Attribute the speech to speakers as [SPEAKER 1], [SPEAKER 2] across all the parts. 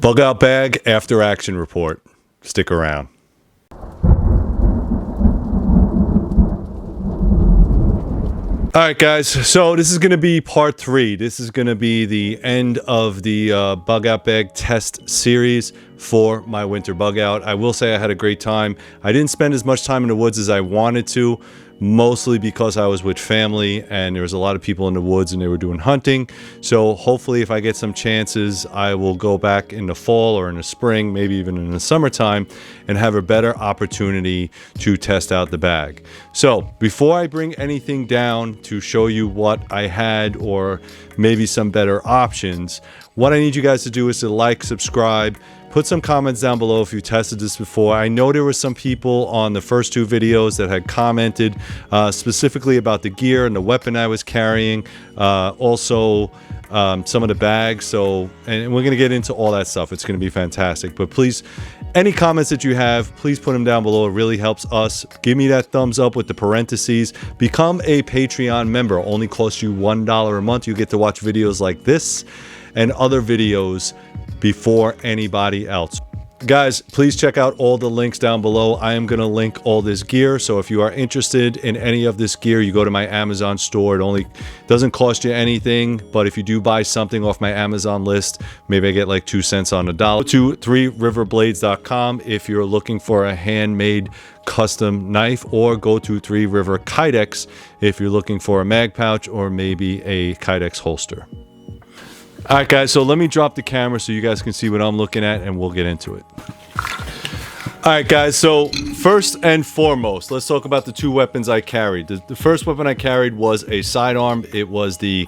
[SPEAKER 1] Bug out bag after action report. Stick around. All right, guys, so this is going to be part 3. This is going to be the end of the bug out bag test series for my winter bug out. I will say I had a great time. I didn't spend as much time in the woods as I wanted to, mostly because I was with family and there was a lot of people in the woods and they were doing hunting. So hopefully if I get some chances, I will go back in the fall or in the spring, maybe even in the summertime, and have a better opportunity to test out the bag. So before I bring anything down to show you what I had or maybe some better options, what I need you guys to do is to like, subscribe, put some comments down below if you tested this before. I know there were some people on the first 2 videos that had commented specifically about the gear and the weapon I was carrying, also some of the bags. So, and we're gonna get into all that stuff. It's gonna be fantastic. But please, any comments that you have, please put them down below. It really helps us. Give me that thumbs up with the parentheses. Become a Patreon member. Only costs you $1 a month. You get to watch videos like this and other videos before anybody else. Guys, please check out all the links down below. I am going to link all this gear, so if you are interested in any of this gear, you go to my Amazon store. It only doesn't cost you anything, but if you do buy something off my Amazon list, maybe I get like 2 cents on the dollar. To 3riverblades.com if you're looking for a handmade custom knife, or go to 3 River Kydex if you're looking for a mag pouch or maybe a Kydex holster. All right, guys, so let me drop the camera so you guys can see what I'm looking at and we'll get into it. All right, guys, so first and foremost, let's talk about the 2 weapons I carried. The first weapon I carried was a sidearm. It was the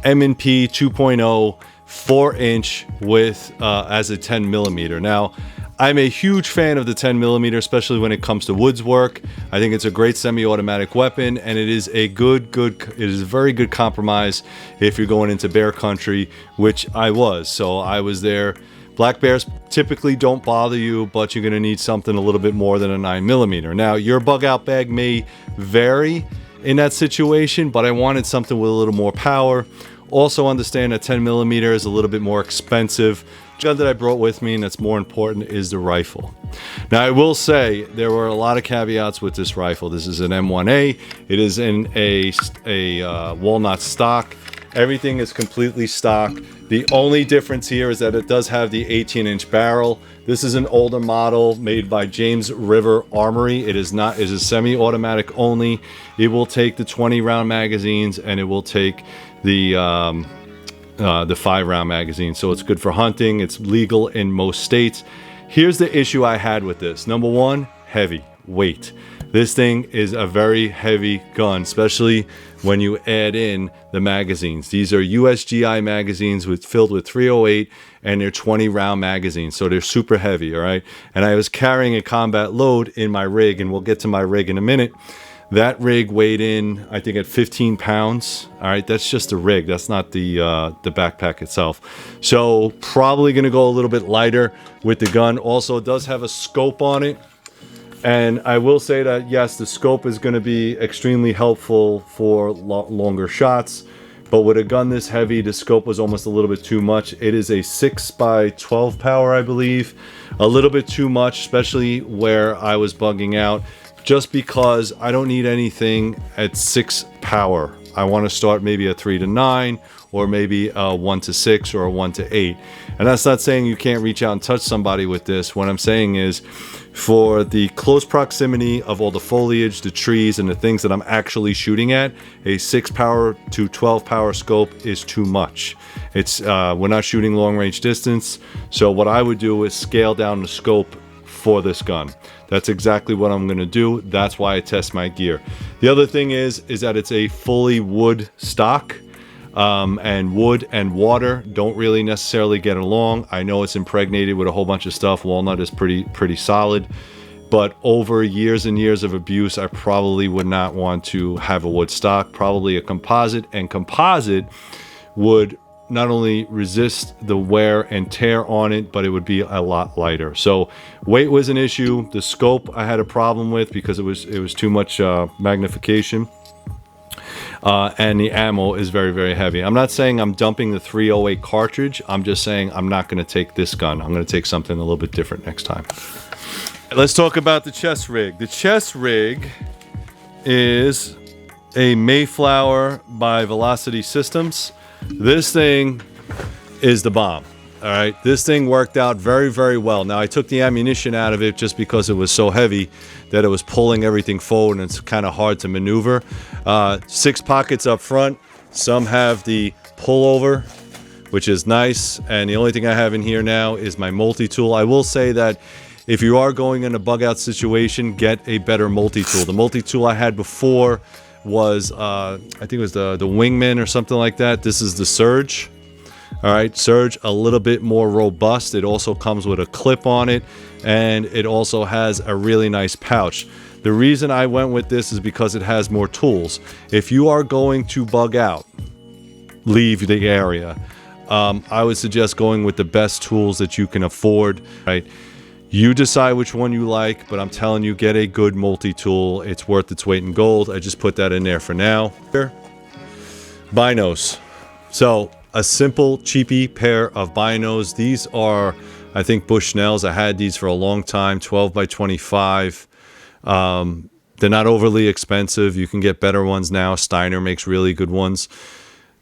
[SPEAKER 1] M&P 2.0 4-inch with as a 10mm. Now, I'm a huge fan of the 10mm, especially when it comes to woods work. I think it's a great semi-automatic weapon, and it is a very good compromise if you're going into bear country, which I was. So I was there. Black bears typically don't bother you, but you're going to need something a little bit more than a 9mm. Now, your bug out bag may vary in that situation, but I wanted something with a little more power. Also understand that 10mm is a little bit more expensive. The gun that I brought with me, and that's more important, is the rifle. Now, I will say there were a lot of caveats with this rifle. This is an M1A. It is in a walnut stock. Everything is completely stock. The only difference here is that it does have the 18-inch barrel. This is an older model made by James River Armory. It is a semi-automatic only. It will take the 20-round magazines, and it will take the 5-round magazine. So it's good for hunting. It's legal in most states. Here's the issue I had with this. Number 1, heavy weight. This thing is a very heavy gun, especially when you add in the magazines. These are USGI magazines filled with 308, and they're 20-round magazines, so they're super heavy, all right? And I was carrying a combat load in my rig, and we'll get to my rig in a minute. That rig weighed in, I think, at 15 pounds. All right, that's just the rig. That's not the backpack itself. So probably going to go a little bit lighter with the gun. Also, it does have a scope on it. And I will say that, yes, the scope is going to be extremely helpful for longer shots. But with a gun this heavy, the scope was almost a little bit too much. It is a 6x12 power, I believe. A little bit too much, especially where I was bugging out. Just because I don't need anything at 6 power. I want to start maybe a 3 to 9, or maybe a 1 to 6 or a 1 to 8. And that's not saying you can't reach out and touch somebody with this. What I'm saying is, for the close proximity of all the foliage, the trees, and the things that I'm actually shooting at, a 6 power to 12 power scope is too much. It's we're not shooting long range distance. So what I would do is scale down the scope for this gun. That's exactly what I'm going to do. That's why I test my gear. The other thing is that it's a fully wood stock, and wood and water don't really necessarily get along. I know it's impregnated with a whole bunch of stuff. Walnut is pretty solid, but over years and years of abuse, I probably would not want to have a wood stock. Probably a composite, and composite would not only resist the wear and tear on it, but it would be a lot lighter. So weight was an issue. The scope I had a problem with because it was too much magnification. and the ammo is very, very heavy. I'm not saying I'm dumping the 308 cartridge. I'm just saying I'm not going to take this gun. I'm going to take something a little bit different next time. Let's talk about the chest rig. The chest rig is a Mayflower by Velocity Systems. This thing is the bomb. All right, this thing worked out very, very well. Now, I took the ammunition out of it just because it was so heavy that it was pulling everything forward and it's kind of hard to maneuver. 6 pockets up front. Some have the pullover, which is nice. And the only thing I have in here now is my multi-tool. I will say that if you are going in a bug out situation, get a better multi-tool. The multi-tool I had before was, I think it was the Wingman or something like that. This is the Surge. All right, Surge, a little bit more robust. It also comes with a clip on it, and it also has a really nice pouch. The reason I went with this is because it has more tools. If you are going to bug out, leave the area, I would suggest going with the best tools that you can afford, right? You decide which one you like, but I'm telling you, get a good multi-tool. It's worth its weight in gold. I just put that in there for now. Here, binos. So, a simple, cheapy pair of binos. These are, I think, Bushnells. I had these for a long time, 12 by 25. They're not overly expensive. You can get better ones now. Steiner makes really good ones.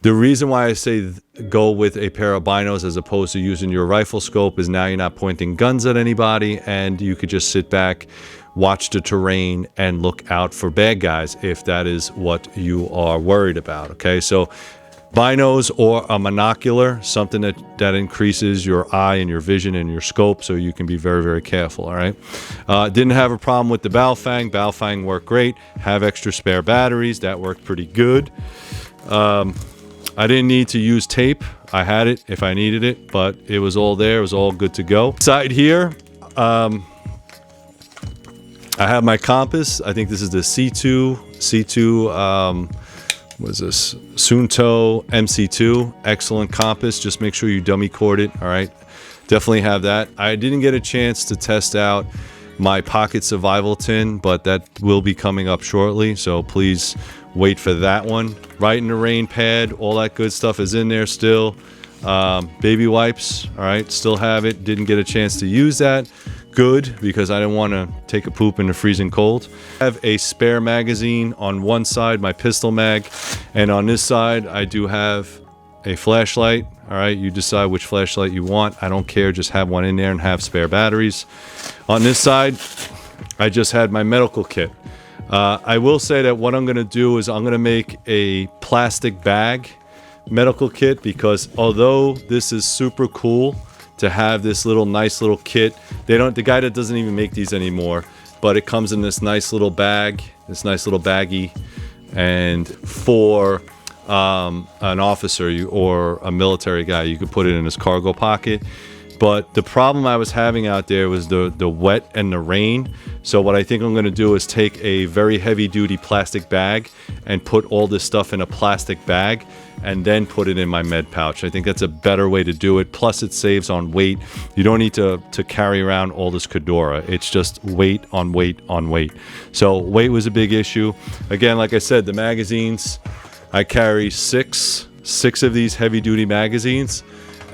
[SPEAKER 1] The reason why I say go with a pair of binos as opposed to using your rifle scope is now you're not pointing guns at anybody, and you could just sit back, watch the terrain, and look out for bad guys if that is what you are worried about. Okay, so binos or a monocular, something that increases your eye and your vision and your scope, so you can be very, very careful. All right. Didn't have a problem with the Baofeng. Baofeng worked great. Have extra spare batteries. That worked pretty good. I didn't need to use tape. I had it if I needed it, but it was all there. It was all good to go. Side here, I have my compass. I think this is the C2. What is this? Sunto MC2. Excellent compass. Just make sure you dummy cord it. All right. Definitely have that. I didn't get a chance to test out my pocket survival tin, but that will be coming up shortly. So please wait for that one. Right in the rain pad. All that good stuff is in there still. Baby wipes. All right. Still have it. Didn't get a chance to use that. Good, because I didn't want to take a poop in the freezing cold. I have a spare magazine on one side, my pistol mag, and on this side I do have a flashlight. All right, you decide which flashlight you want. I don't care, just have one in there and have spare batteries. On this side, I just had my medical kit. I will say that what I'm going to do is I'm going to make a plastic bag medical kit, because although this is super cool to have this nice little kit, the guy that doesn't even make these anymore, but it comes in this nice little bag, this nice little baggie, and for an officer or a military guy, you could put it in his cargo pocket. But the problem I was having out there was the wet and the rain. So what I think I'm going to do is take a very heavy duty plastic bag and put all this stuff in a plastic bag and then put it in my med pouch. I think that's a better way to do it. Plus it saves on weight. You don't need to carry around all this Condor. It's just weight on weight on weight. So weight was a big issue. Again, like I said, the magazines, I carry six of these heavy duty magazines,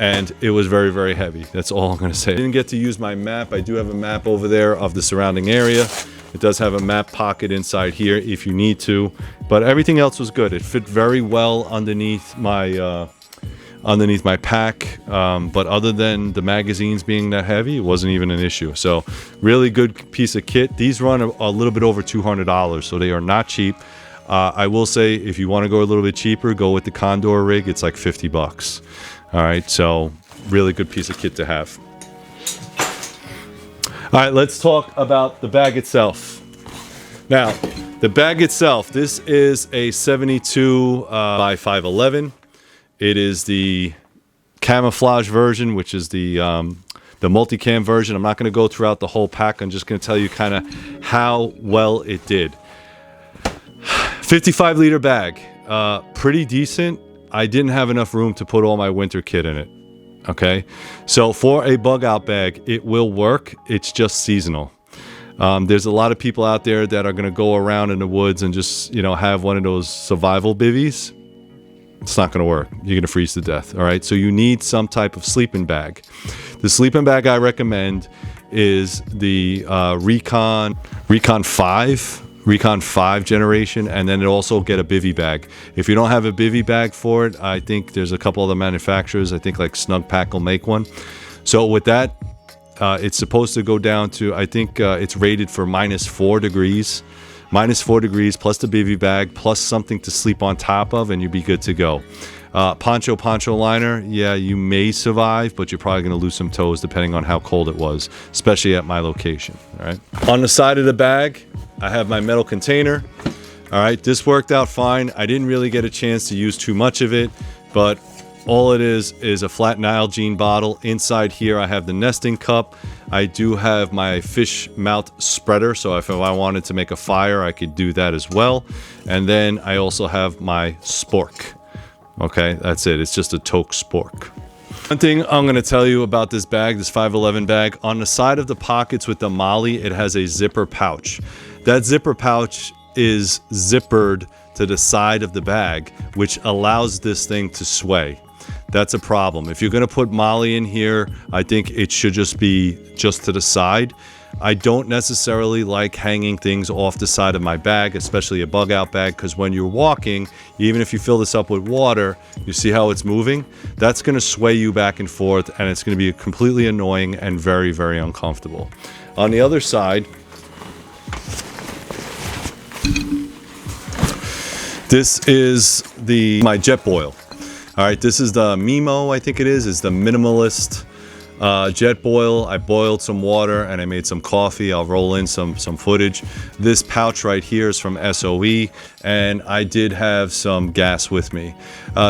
[SPEAKER 1] and it was very, very heavy. That's all I'm going to say. I didn't get to use my map. I do have a map over there of the surrounding area. It does have a map pocket inside here if you need to, but everything else was good. It fit very well underneath my pack, but other than the magazines being that heavy, it wasn't even an issue. So really good piece of kit. These run a little bit over $200, so they are not cheap. I will say, if you want to go a little bit cheaper, go with the Condor rig. It's like $50. All right, so really good piece of kit to have. All right, let's talk about the bag itself. Now, the bag itself, this is a 72 by 511. It is the camouflage version, which is the multicam version. I'm not going to go throughout the whole pack. I'm just going to tell you kind of how well it did. 55-liter bag, pretty decent. I didn't have enough room to put all my winter kit in it. Okay, so for a bug out bag, it will work. It's just seasonal. There's a lot of people out there that are going to go around in the woods and just, you know, have one of those survival bivvies. It's not going to work. You're going to freeze to death. All right. So you need some type of sleeping bag. The sleeping bag I recommend is the Recon 5 generation, and then also get a bivy bag. If you don't have a bivy bag for it, I think there's a couple other manufacturers. I think like Snug Pack will make one. So with that, it's supposed to go down to, I think it's rated for -4 degrees. -4 degrees plus the bivy bag plus something to sleep on top of, and you'll be good to go. Poncho liner, yeah, you may survive, but you're probably going to lose some toes depending on how cold it was, especially at my location. All right. On the side of the bag, I have my metal container. All right, this worked out fine. I didn't really get a chance to use too much of it, but all it is a flat Nalgene bottle. Inside here, I have the nesting cup. I do have my fish mouth spreader, so if I wanted to make a fire, I could do that as well. And then I also have my spork. Okay, that's it. It's just a toke spork. One thing I'm going to tell you about this bag, this 511 bag, on the side of the pockets with the MOLLE, it has a zipper pouch. That zipper pouch is zippered to the side of the bag, which allows this thing to sway. That's a problem. If you're going to put MOLLE in here, I think it should just be just to the side. I don't necessarily like hanging things off the side of my bag, especially a bug out bag, because when you're walking, even if you fill this up with water, you see how it's moving? That's going to sway you back and forth, and it's going to be completely annoying and very, very uncomfortable. On the other side, this is my jet boil. All right, this is the Mimo, I think it is the minimalist jet boil. I boiled some water and I made some coffee. I'll roll in some footage. This pouch right here is from SOE, and I did have some gas with me.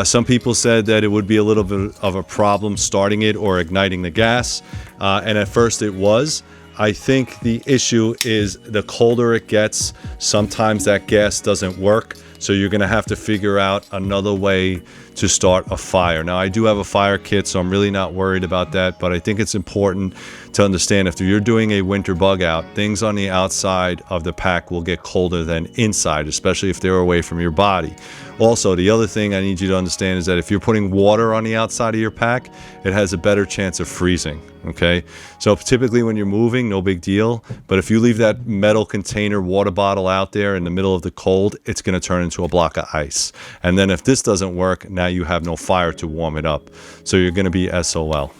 [SPEAKER 1] Some people said that it would be a little bit of a problem starting it or igniting the gas, and at first it was. I think the issue is the colder it gets, sometimes that gas doesn't work. So you're going to have to figure out another way to start a fire. Now, I do have a fire kit, so I'm really not worried about that, but I think it's important to understand if you're doing a winter bug out, things on the outside of the pack will get colder than inside, especially if they're away from your body. Also, the other thing I need you to understand is that if you're putting water on the outside of your pack, it has a better chance of freezing, okay? So typically when you're moving, no big deal, but if you leave that metal container water bottle out there in the middle of the cold, it's gonna turn into a block of ice. And then if this doesn't work, now you have no fire to warm it up. So you're gonna be SOL.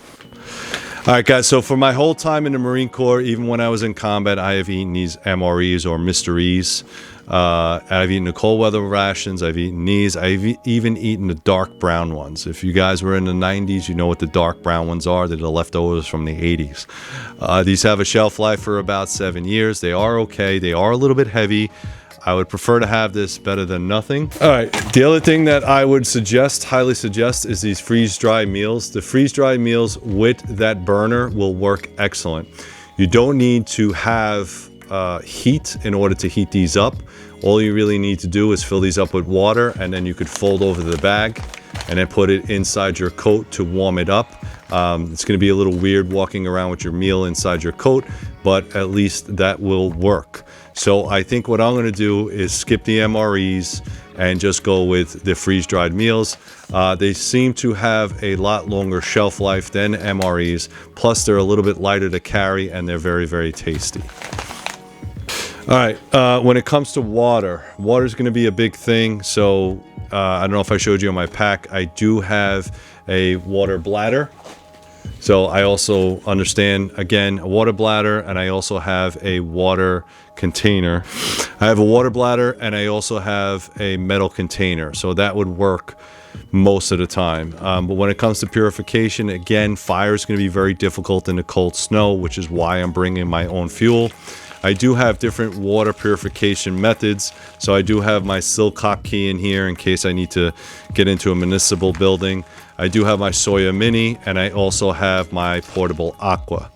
[SPEAKER 1] All right, guys, so for my whole time in the Marine Corps, even when I was in combat, I have eaten these MREs or Mr. E's. I've eaten the cold weather rations. I've eaten these. I've even eaten the dark brown ones. If you guys were in the 90s, you know what the dark brown ones are. They're the leftovers from the 80s. These have a shelf life for about 7 years. They are okay. They are a little bit heavy. I would prefer to have this better than nothing. All right, the other thing that I would suggest, highly suggest, is these freeze-dry meals. The freeze-dry meals with that burner will work excellent. You don't need to have heat in order to heat these up. All you really need to do is fill these up with water, and then you could fold over the bag and then put it inside your coat to warm it up. It's going to be a little weird walking around with your meal inside your coat, but at least that will work. So I think what I'm going to do is skip the MREs and just go with the freeze-dried meals. They seem to have a lot longer shelf life than MREs, plus they're a little bit lighter to carry, and they're very, very tasty. All right, when it comes to water is going to be a big thing. So I don't know if I showed you on my pack, I do have a water bladder. So I also understand, again, a water bladder, and I also have a water container. I have a water bladder, and I also have a metal container. So that would work most of the time. But when it comes to purification, again, fire is going to be very difficult in the cold snow, which is why I'm bringing my own fuel. I do have different water purification methods. So I do have my Silcock key in here in case I need to get into a municipal building. I do have my Soya Mini, and I also have my Portable Aqua.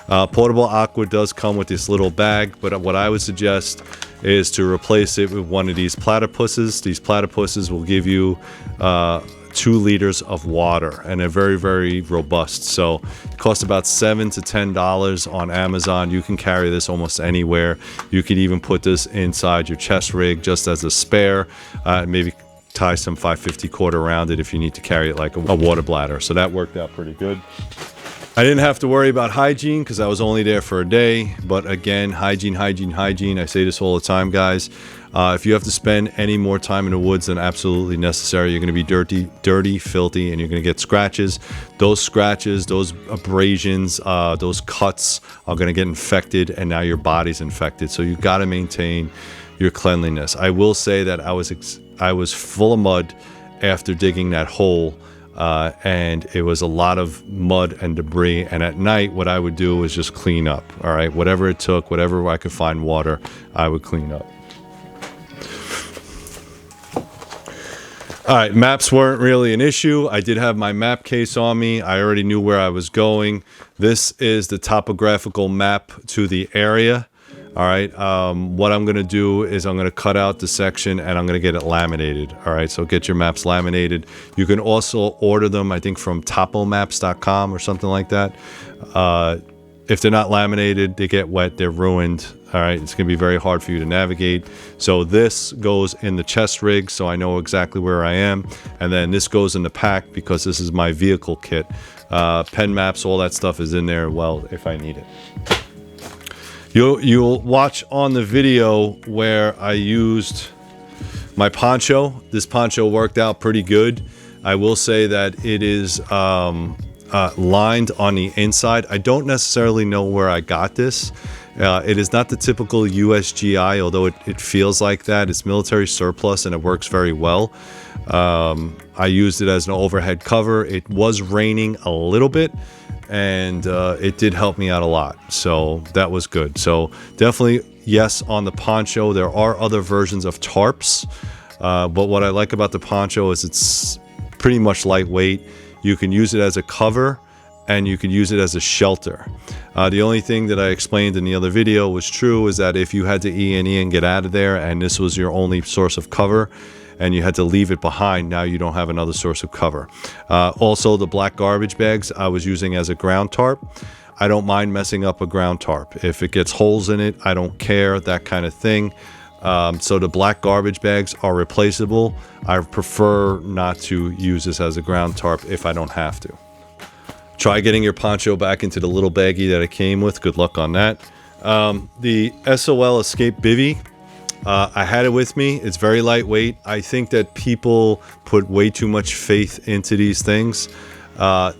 [SPEAKER 1] Portable Aqua does come with this little bag, but what I would suggest is to replace it with one of these platypuses. These platypuses will give you 2 2 liters of water, and they're very, very robust. So it costs about $7 to $10 on Amazon. You can carry this almost anywhere. You can even put this inside your chest rig just as a spare. Maybe tie some 550 cord around it if you need to carry it like a water bladder. So that worked out pretty good. I didn't have to worry about hygiene because I was only there for a day. But again, hygiene. I say this all the time, guys. If you have to spend any more time in the woods than absolutely necessary, you're going to be dirty, filthy, and you're going to get scratches. Those scratches, those abrasions, those cuts are going to get infected, and now your body's infected. So you got to maintain your cleanliness. I will say that I was full of mud after digging that hole. And it was a lot of mud and debris. And at night, what I would do was just clean up. All right, whatever it took, whatever I could find water, I would clean up. All right, maps weren't really an issue. I did have my map case on me. I already knew where I was going. This is the topographical map to the area. All right, what I'm going to do is I'm going to cut out the section and I'm going to get it laminated. All right, so get your maps laminated. You can also order them, I think, from topomaps.com or something like that. If they're not laminated, they get wet, they're ruined. All right, it's going to be very hard for you to navigate. So this goes in the chest rig, so I know exactly where I am. And then this goes in the pack because this is my vehicle kit. Pen maps, all that stuff is in there, well, if I need it. You'll watch on the video where I used my poncho. This poncho worked out pretty good. I will say that it is lined on the inside. I don't necessarily know where I got this. It is not the typical USGI, although it feels like that. It's military surplus and it works very well. I used it as an overhead cover. It was raining a little bit, and it did help me out a lot, so that was good. So definitely yes on the poncho. There are other versions of tarps, but what I like about the poncho is it's pretty much lightweight. You can use it as a cover and you can use it as a shelter. The only thing that I explained in the other video was true, is that if you had to E&E and get out of there and this was your only source of cover and you had to leave it behind, now you don't have another source of cover. Also, the black garbage bags I was using as a ground tarp. I don't mind messing up a ground tarp. If it gets holes in it, I don't care, that kind of thing. So the black garbage bags are replaceable. I prefer not to use this as a ground tarp if I don't have to. Try getting your poncho back into the little baggie that it came with. Good luck on that. The SOL Escape Bivy. I had it with me. It's very lightweight. I think that people put way too much faith into these things.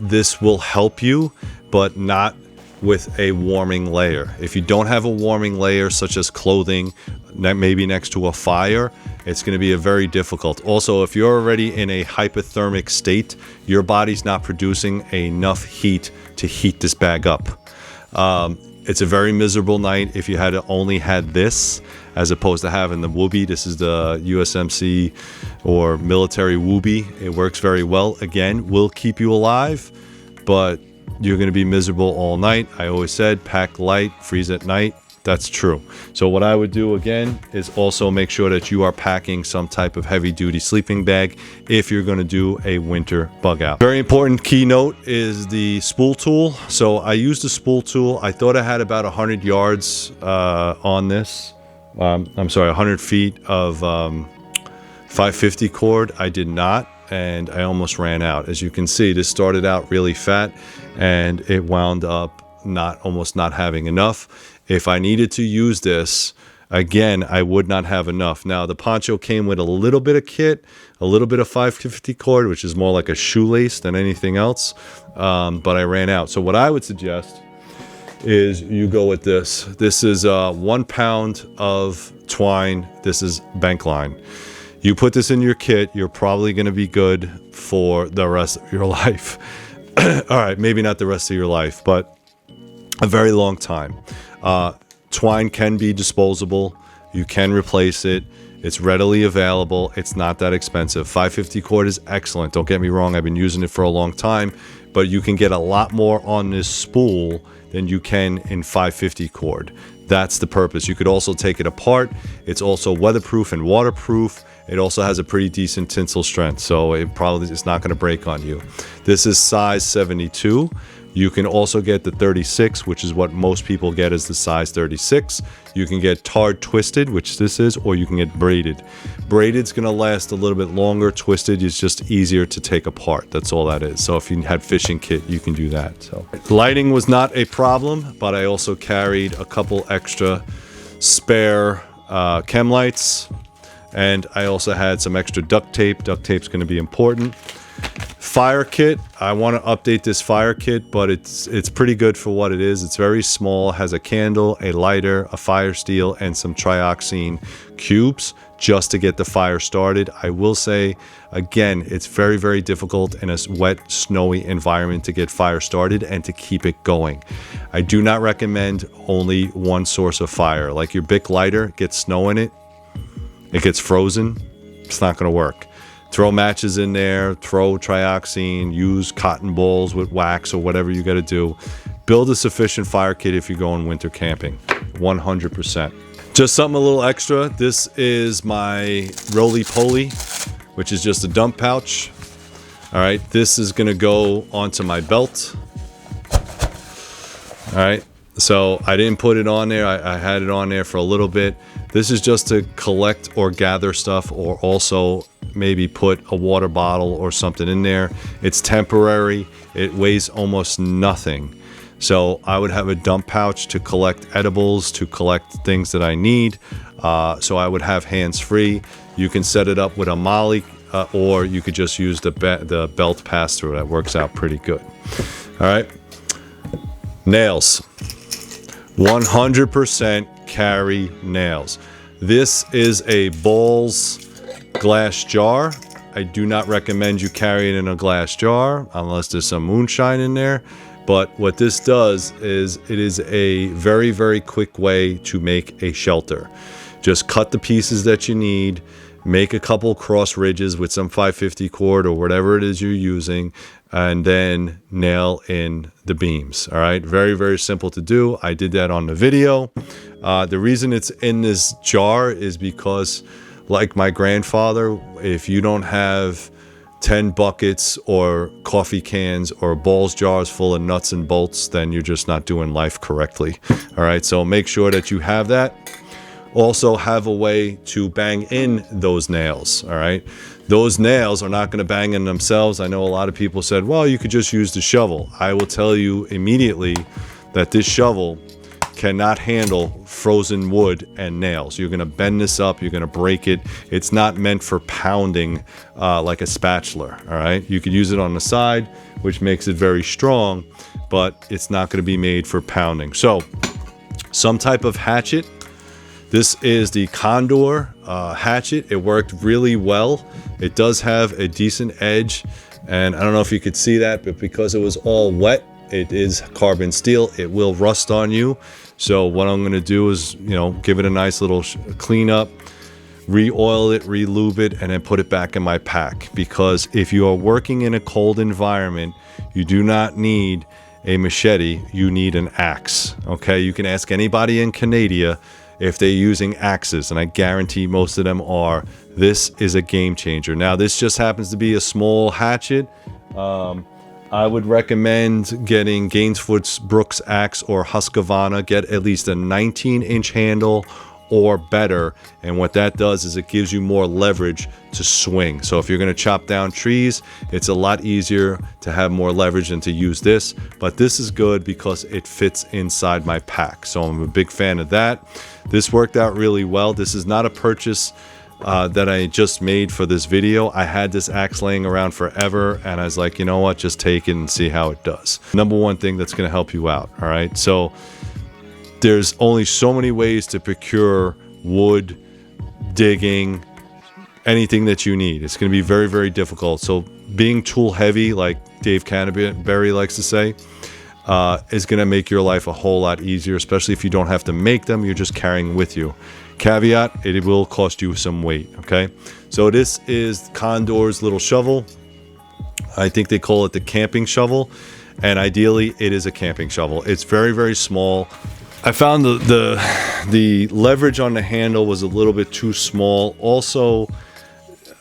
[SPEAKER 1] This will help you, but not with a warming layer. If you don't have a warming layer, such as clothing, maybe next to a fire, it's going to be very difficult. Also, if you're already in a hypothermic state, your body's not producing enough heat to heat this bag up. It's a very miserable night if you had only had this as opposed to having the Whoopee. This is the USMC or military Whoopee. It works very well. Again, will keep you alive, but you're going to be miserable all night. I always said pack light, freeze at night. That's true. So what I would do again is also make sure that you are packing some type of heavy duty sleeping bag if you're going to do a winter bug out. Very important keynote is the spool tool. So I used the spool tool. I thought I had about 100 yards on this. 100 feet of 550 cord. I did not, and I almost ran out. As you can see, this started out really fat and it wound up almost not having enough. If I needed to use this, again, I would not have enough. Now, the poncho came with a little bit of kit, a little bit of 550 cord, which is more like a shoelace than anything else, but I ran out. So what I would suggest is you go with this. This is 1 pound of twine. This is bank line. You put this in your kit, you're probably going to be good for the rest of your life. All right, maybe not the rest of your life, but a very long time. Twine can be disposable. You can replace it. It's readily available. It's not that expensive. 550 cord is excellent. Don't get me wrong. I've been using it for a long time, but you can get a lot more on this spool than you can in 550 cord. That's the purpose. You could also take it apart. It's also weatherproof and waterproof. It also has a pretty decent tensile strength, so it probably is not going to break on you. This is size 72. You can also get the 36, which is what most people get, is the size 36. You can get tarred twisted, which this is, or you can get braided. Braided's going to last a little bit longer. Twisted is just easier to take apart. That's all that is. So if you had fishing kit, you can do that. So lighting was not a problem, but I also carried a couple extra spare chem lights, and I also had some extra duct tape. Duct tape's going to be important. Fire kit, I want to update this fire kit, but it's pretty good for what it is. It's very small, has a candle, a lighter, a fire steel, and some trioxane cubes just to get the fire started. I will say, again, it's very, very difficult in a wet, snowy environment to get fire started and to keep it going. I do not recommend only one source of fire. Like your Bic lighter, gets snow in it, it gets frozen, it's not going to work. Throw matches in there, throw trioxane, use cotton balls with wax or whatever you got to do. Build a sufficient fire kit if you're going winter camping, 100%. Just something a little extra. This is my roly-poly, which is just a dump pouch. All right, this is going to go onto my belt. All right, so I didn't put it on there. I had it on there for a little bit. This is just to collect or gather stuff, or also maybe put a water bottle or something in there. It's temporary. It weighs almost nothing. So I would have a dump pouch to collect edibles, to collect things that I need. So I would have hands free. You can set it up with a molly, or you could just use the belt pass-through. That works out pretty good. All right. Nails. 100% carry nails. This is a Ball's glass jar. I do not recommend you carry it in a glass jar unless there's some moonshine in there. But what this does is it is a very, very quick way to make a shelter. Just cut the pieces that you need, make a couple cross ridges with some 550 cord or whatever it is you're using, and then nail in the beams. All right, very, very simple to do. I did that on the video. The reason it's in this jar is because, like my grandfather, if you don't have 10 buckets or coffee cans or Ball's jars full of nuts and bolts, then you're just not doing life correctly. All right, so make sure that you have that. Also have a way to bang in those nails. All right, those nails are not going to bang in themselves. I know a lot of people said, well, you could just use the shovel. I will tell you immediately that this shovel cannot handle frozen wood and nails. You're going to bend this up, you're going to break it. It's not meant for pounding like a spatula. All right, you could use it on the side, which makes it very strong, but it's not going to be made for pounding. So some type of hatchet. This is the Condor hatchet. It worked really well. It does have a decent edge, and I don't know if you could see that, but because it was all wet, it is carbon steel. It will rust on you. So what I'm going to do is, give it a nice little clean up, re-oil it, re-lube it, and then put it back in my pack. Because if you are working in a cold environment, you do not need a machete. You need an axe. Okay, you can ask anybody in Canada if they're using axes, and I guarantee most of them are. This is a game changer. Now, this just happens to be a small hatchet. I would recommend getting Gainsfoot's Brooks axe or Husqvarna. Get at least a 19-inch handle or better, and what that does is it gives you more leverage to swing. So if you're going to chop down trees, it's a lot easier to have more leverage than to use this, but this is good because it fits inside my pack. So I'm a big fan of that. This worked out really well. This is not a purchase that I just made for this video. I had this axe laying around forever, and I was like, you know what, just take it and see how it does. Number one thing that's going to help you out. All right, so there's only so many ways to procure wood, digging, anything that you need. It's going to be very, very difficult. So being tool heavy, like Dave Canterbury likes to say, is going to make your life a whole lot easier, especially if you don't have to make them, you're just carrying with you. Caveat, it will cost you some weight, okay? So this is Condor's little shovel. I think they call it the camping shovel, and ideally it is a camping shovel. It's very, very small. I found the leverage on the handle was a little bit too small. Also,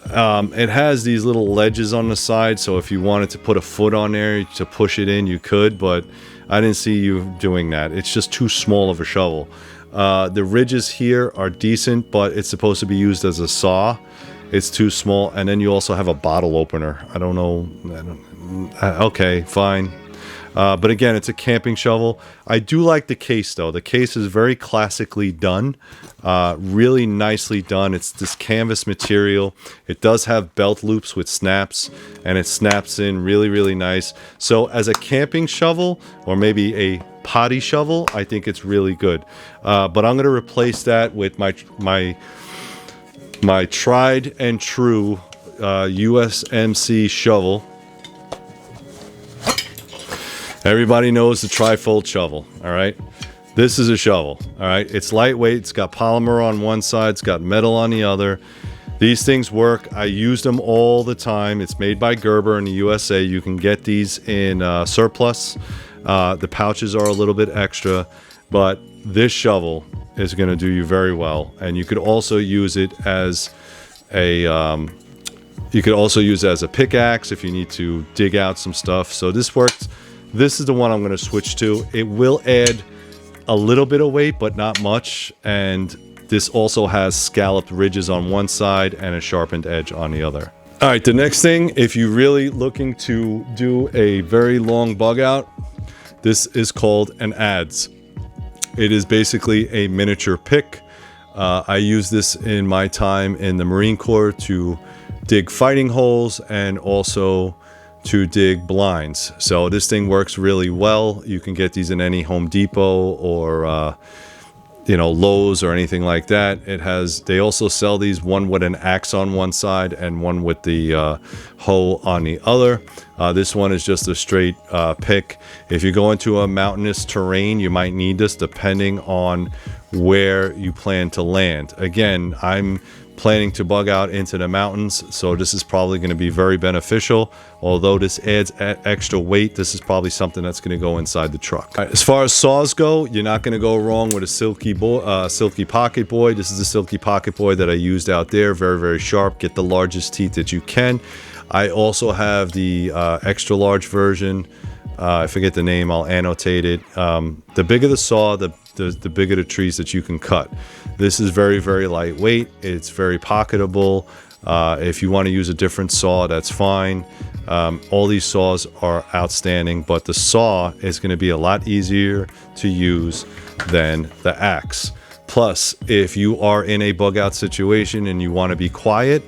[SPEAKER 1] it has these little ledges on the side, so if you wanted to put a foot on there to push it in, you could, but I didn't see you doing that. It's just too small of a shovel. The ridges here are decent, but it's supposed to be used as a saw. It's too small. And then you also have a bottle opener. I don't know. Okay, fine. But again, it's a camping shovel. I do like the case, though. The case is very classically done. Really nicely done. It's this canvas material. It does have belt loops with snaps, and it snaps in really, really nice. So as a camping shovel, or maybe a potty shovel, I think it's really good. But I'm going to replace that with my tried and true USMC shovel. Everybody knows the trifold shovel, all right? This is a shovel, all right? It's lightweight. It's got polymer on one side. It's got metal on the other. These things work. I use them all the time. It's made by Gerber in the USA. You can get these in surplus. The pouches are a little bit extra, but this shovel is going to do you very well. And you could also use it as a pickaxe if you need to dig out some stuff. So this works. This is the one I'm going to switch to. It will add a little bit of weight, but not much. And this also has scalloped ridges on one side and a sharpened edge on the other. All right, the next thing, if you're really looking to do a very long bug out, this is called an adze. It is basically a miniature pick. I use this in my time in the Marine Corps to dig fighting holes and also to dig blinds. So this thing works really well. You can get these in any Home Depot or Lowe's or anything like that. They also sell these, one with an axe on one side and one with the hoe on the other. This one is just a straight pick. If you go into a mountainous terrain, you might need this depending on where you plan to land. Again, I'm planning to bug out into the mountains, so this is probably going to be very beneficial. Although this adds extra weight, this is probably something that's going to go inside the truck. Right, as far as saws go, you're not going to go wrong with a silky pocket boy. This is the silky pocket boy that I used out there. Very, very sharp. Get the largest teeth that you can. I also have the extra large version. I forget the name. I'll annotate it. The bigger the saw, the bigger the trees that you can cut. This is very, very lightweight. It's very pocketable. If you want to use a different saw, that's fine. All these saws are outstanding, but the saw is going to be a lot easier to use than the axe. Plus, if you are in a bug out situation and you want to be quiet,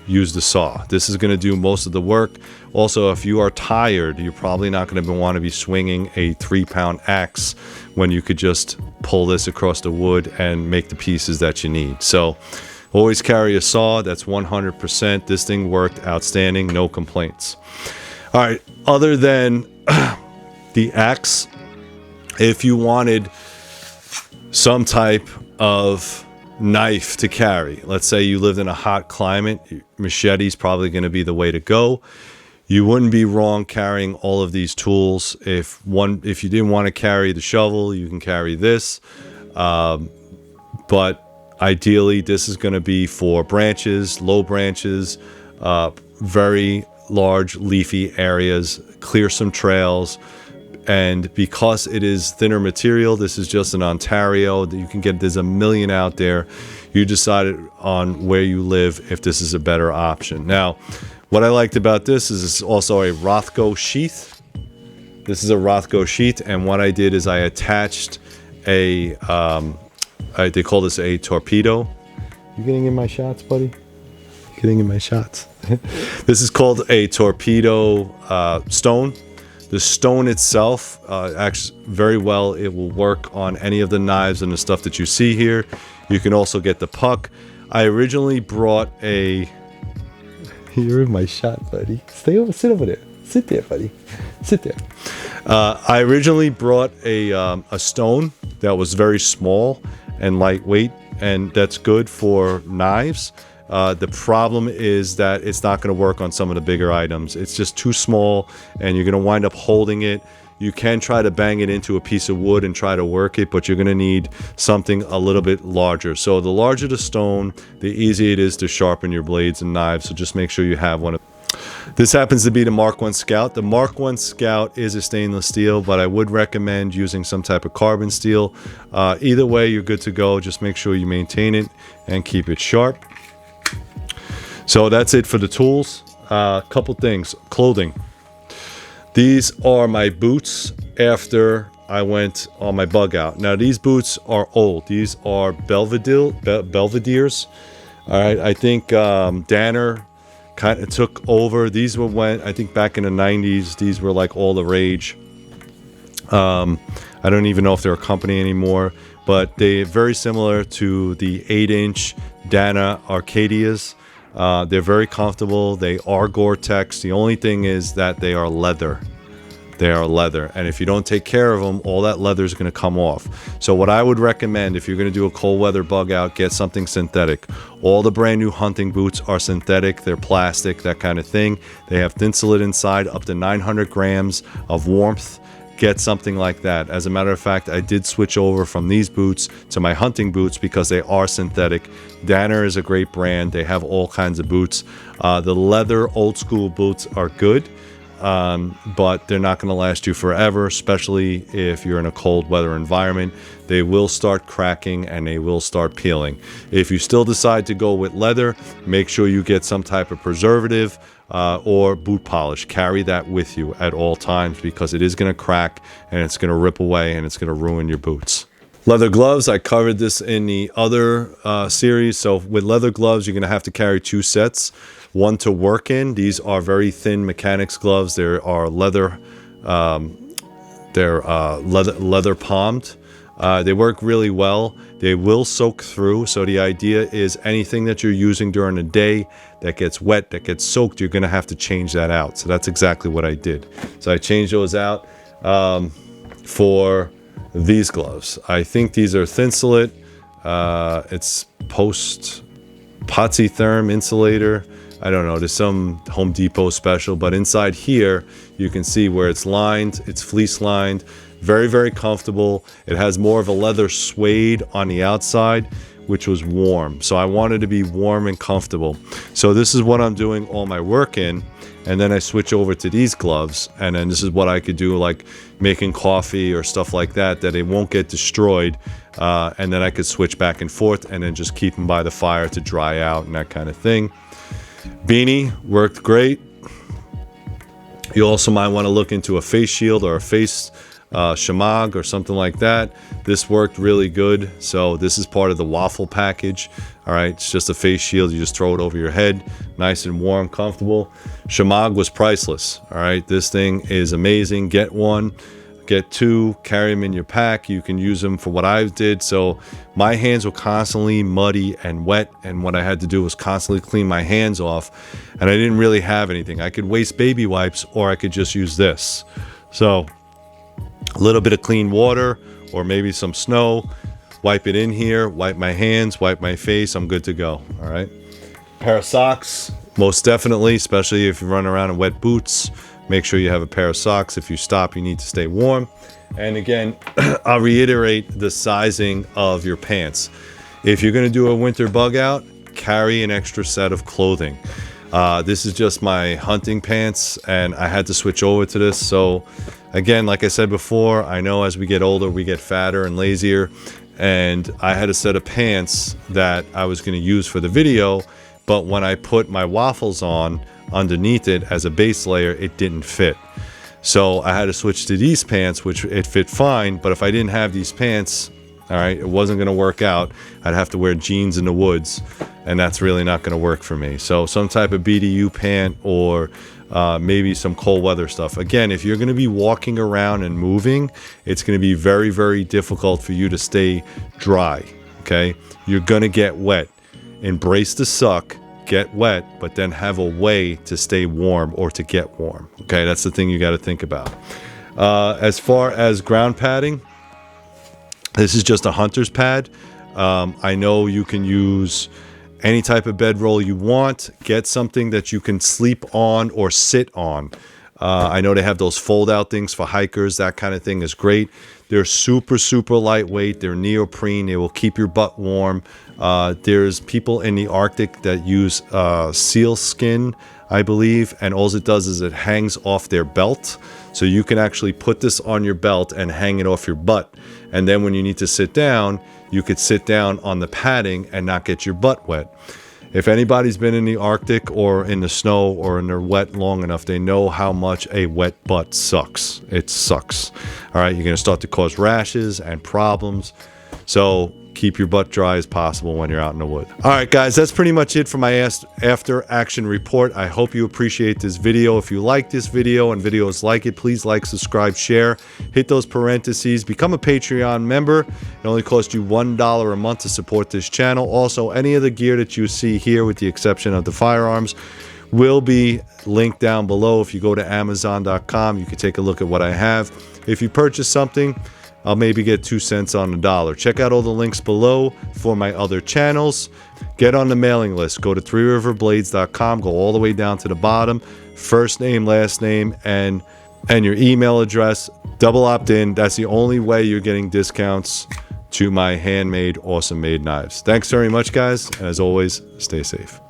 [SPEAKER 1] use the saw. This is going to do most of the work. Also, if you are tired, you're probably not going to want to be swinging a 3-pound axe when you could just pull this across the wood and make the pieces that you need. So always carry a saw. That's 100%. This thing worked outstanding. No complaints. All right. Other than the axe, if you wanted some type of knife to carry, let's say you lived in a hot climate, machete is probably going to be the way to go. You wouldn't be wrong carrying all of these tools. If you didn't want to carry the shovel, you can carry this. But ideally, this is going to be for branches, low branches, very large leafy areas, clear some trails. And because it is thinner material, this is just in Ontario. You can get, there's a million out there. You decided on where you live if this is a better option. Now, what I liked about this is it's also a Rothko sheath. This is a Rothko sheath, and what I did is I attached a, they call this a torpedo. You getting in my shots, buddy? You getting in my shots? This is called a torpedo stone. The stone itself acts very well. It will work on any of the knives and the stuff that you see here. You can also get the puck. I originally brought a... You're in my shot, buddy. Sit over there. Sit there, buddy. Sit there. I originally brought a stone that was very small and lightweight, and that's good for knives. The problem is that it's not going to work on some of the bigger items. It's just too small, and you're going to wind up holding it. You can try to bang it into a piece of wood and try to work it, but you're going to need something a little bit larger. So the larger the stone, the easier it is to sharpen your blades and knives. So just make sure you have one. This happens to be the Mark I Scout. The Mark I Scout is a stainless steel, but I would recommend using some type of carbon steel. Either way, you're good to go. Just make sure you maintain it and keep it sharp. So that's it for the tools. Couple things. Clothing. These are my boots after I went on my bug out. Now these boots are old. These are Belvedere's. All right, I think Danner kind of took over. These were when, I think back in the 90s, these were like all the rage. I don't even know if they're a company anymore, but they're very similar to the 8-inch Dana Arcadias. They're very comfortable. They are Gore-Tex. The only thing is that they are leather. They are leather. And if you don't take care of them, all that leather is going to come off. So what I would recommend, if you're going to do a cold weather bug out, get something synthetic. All the brand new hunting boots are synthetic. They're plastic, that kind of thing. They have thinsulate inside, up to 900 grams of warmth. Get something like that. As a matter of fact, I did switch over from these boots to my hunting boots because they are synthetic. Danner is a great brand. They have all kinds of boots. The leather old school boots are good, but they're not going to last you forever, especially if you're in a cold weather environment. They will start cracking and they will start peeling. If you still decide to go with leather, make sure you get some type of preservative or boot polish. Carry that with you at all times because it is going to crack and it's going to rip away and it's going to ruin your boots. Leather gloves, I covered this in the other series. So with leather gloves, you're going to have to carry 2 sets. One to work in. These are very thin mechanics gloves. They are leather. Leather palmed. They work really well. They will soak through. So the idea is anything that you're using during the day that gets wet, that gets soaked, you're going to have to change that out. So that's exactly what I did. So I changed those out for these gloves. I think these are Thinsulate. It's Potsy Therm insulator. I don't know, there's some Home Depot special, but inside here you can see where it's lined. It's fleece lined. Very, very comfortable. It has more of a leather suede on the outside, which was warm. So I wanted to be warm and comfortable. So this is what I'm doing all my work in. And then I switch over to these gloves. And then this is what I could do, like making coffee or stuff like that, that it won't get destroyed. And then I could switch back and forth and then just keep them by the fire to dry out and that kind of thing. Beanie worked great. You also might want to look into a face shield or a face shamag or something like that. This worked really good. So this is part of the waffle package. All right, it's just a face shield. You just throw it over your head, nice and warm, comfortable. Shamag was priceless. All right, this thing is amazing. Get one, get 2, carry them in your pack. You can use them for what I did. So my hands were constantly muddy and wet, and what I had to do was constantly clean my hands off, and I didn't really have anything. I could waste baby wipes or I could just use this. So a little bit of clean water or maybe some snow, wipe it in here, wipe my hands, wipe my face, I'm good to go. All right, pair of socks, most definitely, especially if you run around in wet boots. Make sure you have a pair of socks. If you stop, you need to stay warm. And again, I'll reiterate the sizing of your pants. If you're going to do a winter bug out, carry an extra set of clothing. This is just my hunting pants, and I had to switch over to this. So again, like I said before, I know as we get older, we get fatter and lazier. And I had a set of pants that I was going to use for the video, but when I put my waffles on underneath it as a base layer, it didn't fit. So I had to switch to these pants, which it fit fine. But if I didn't have these pants, all right, it wasn't going to work out. I'd have to wear jeans in the woods, and that's really not going to work for me. So some type of BDU pant or maybe some cold weather stuff. Again, if you're going to be walking around and moving, it's going to be very, very difficult for you to stay dry. Okay, you're going to get wet. Embrace the suck. get wet, but then have a way to stay warm or to get warm. Okay, that's the thing you got to think about. As far as ground padding, this is just a hunter's pad. I know you can use any type of bedroll you want. Get something that you can sleep on or sit on. I know they have those fold-out things for hikers. That kind of thing is great. They're super, super lightweight. They're neoprene. They will keep your butt warm. There's people in the Arctic that use seal skin, I believe, and all it does is it hangs off their belt. So you can actually put this on your belt and hang it off your butt. And then when you need to sit down, you could sit down on the padding and not get your butt wet. If anybody's been in the Arctic or in the snow or in the wet long enough, they know how much a wet butt sucks. It sucks. All right, you're going to start to cause rashes and problems. So keep your butt dry as possible when you're out in the wood. All right, guys, that's pretty much it for my after action report. I hope you appreciate this video. If you like this video and videos like it, please like, subscribe, share, hit those parentheses, become a Patreon member. It only costs you $1 a month to support this channel. Also, any of the gear that you see here, with the exception of the firearms, will be linked down below. If you go to Amazon.com, you can take a look at what I have. If you purchase something, I'll maybe get 2 cents on the dollar. Check out all the links below for my other channels. Get on the mailing list. Go to threeriverblades.com. Go all the way down to the bottom. First name, last name, and your email address. Double opt-in. That's the only way you're getting discounts to my handmade, awesome made knives. Thanks very much, guys. And as always, stay safe.